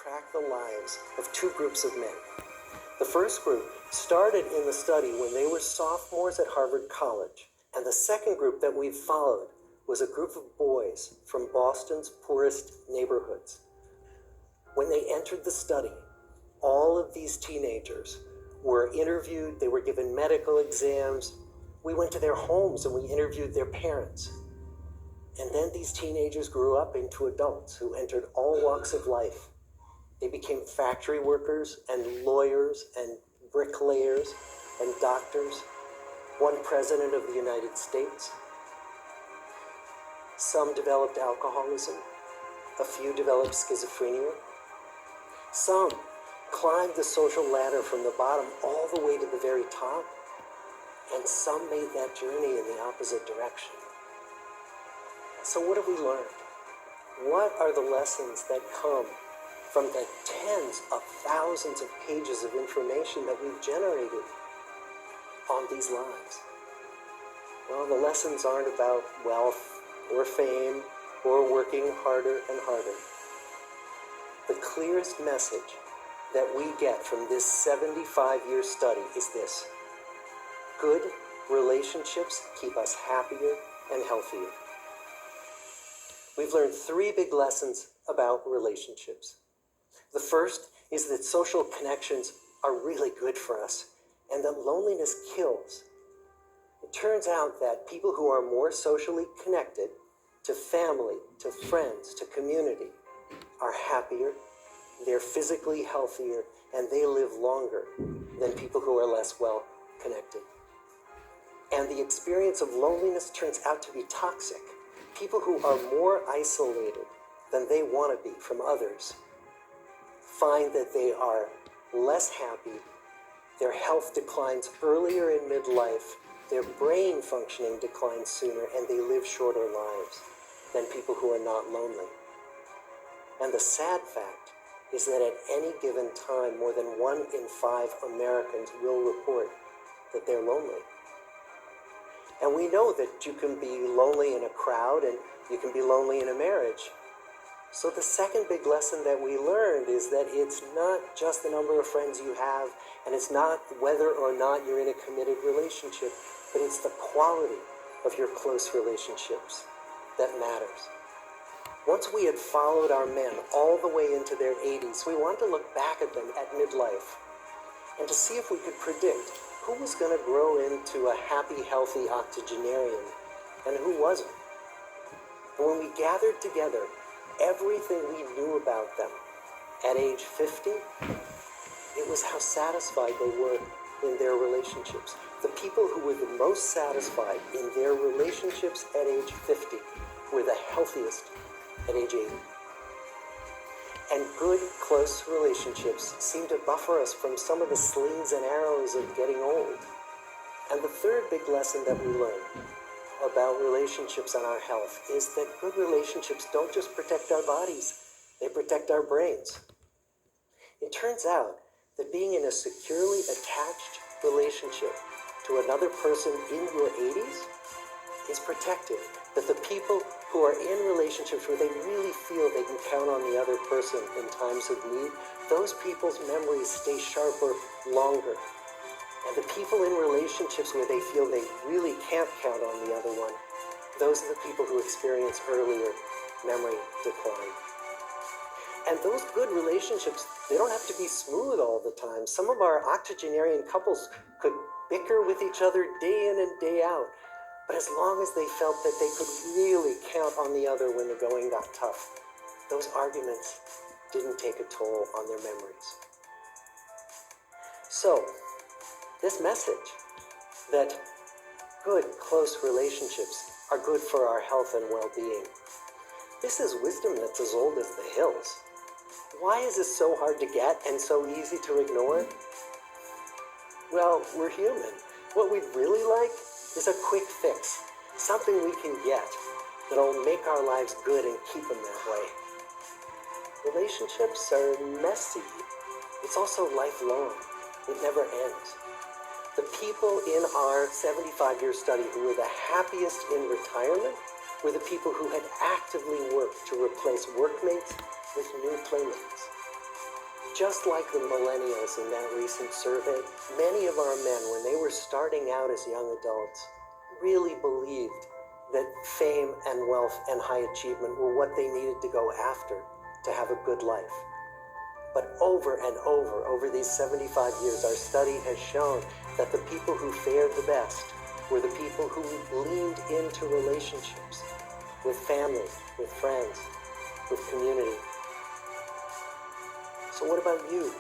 track the lives of two groups of men. The first group started in the study when they were sophomores at Harvard College, and the second group that we've followed was a group of boys from Boston's poorest neighborhoods. When they entered the study, all of these teenagers were interviewed, they were given medical exams. We went to their homes and we interviewed their parents. And then these teenagers grew up into adults who entered all walks of life. They became factory workers and lawyers and bricklayers and doctors, one president of the United States. Some developed alcoholism, a few developed schizophrenia. Some climbed the social ladder from the bottom all the way to the very top, and some made that journey in the opposite direction. So what have we learned? What are the lessons that come from the tens of thousands of pages of information that we've generated on these lives? Well, the lessons aren't about wealth or fame or working harder and harder. The clearest message that we get from this 75-year study is this: good relationships keep us happier and healthier. We've learned three big lessons about relationships. The first is that social connections are really good for us and that loneliness kills. It turns out that people who are more socially connected to family, to friends, to community are happier, they're physically healthier, and they live longer than people who are less well connected. And the experience of loneliness turns out to be toxic. People who are more isolated than they want to be from others find that they are less happy, their health declines earlier in midlife, their brain functioning declines sooner, and they live shorter lives than people who are not lonely. And the sad fact is that at any given time, more than 1 in 5 Americans will report that they're lonely. And we know that you can be lonely in a crowd and you can be lonely in a marriage. So the second big lesson that we learned is that it's not just the number of friends you have, and it's not whether or not you're in a committed relationship, but it's the quality of your close relationships that matters. Once we had followed our men all the way into their 80s, we wanted to look back at them at midlife and to see if we could predict who was going to grow into a happy, healthy octogenarian and who wasn't. And when we gathered together everything we knew about them at age 50, it was how satisfied they were in their relationships. The people who were the most satisfied in their relationships at age 50 were the healthiest at age 80. And good, close relationships seem to buffer us from some of the slings and arrows of getting old. And the third big lesson that we learned about relationships and our health is that good relationships don't just protect our bodies, they protect our brains. It turns out that being in a securely attached relationship to another person in your 80s is protective. That the people who are in relationships where they really feel they can count on the other person in times of need, those people's memories stay sharper longer. And the people in relationships where they feel they really can't count on the other one, those are the people who experience earlier memory decline. And those good relationships, they don't have to be smooth all the time. Some of our octogenarian couples could bicker with each other day in and day out. But as long as they felt that they could really count on the other when the going got tough, those arguments didn't take a toll on their memories. So, this message that good, close relationships are good for our health and well-being, this is wisdom that's as old as the hills. Why is this so hard to get and so easy to ignore? Well, we're human. What we'd really like is a quick fix, something we can get that'll make our lives good and keep them that way. Relationships are messy. It's also lifelong. It never ends. The people in our 75-year study who were the happiest in retirement were the people who had actively worked to replace workmates with new playmates. Just like the millennials in that recent survey, many of our men, when they were starting out as young adults, really believed that fame and wealth and high achievement were what they needed to go after to have a good life. But over and over these 75 years, our study has shown that the people who fared the best were the people who leaned into relationships with family, with friends, with community. So what about you?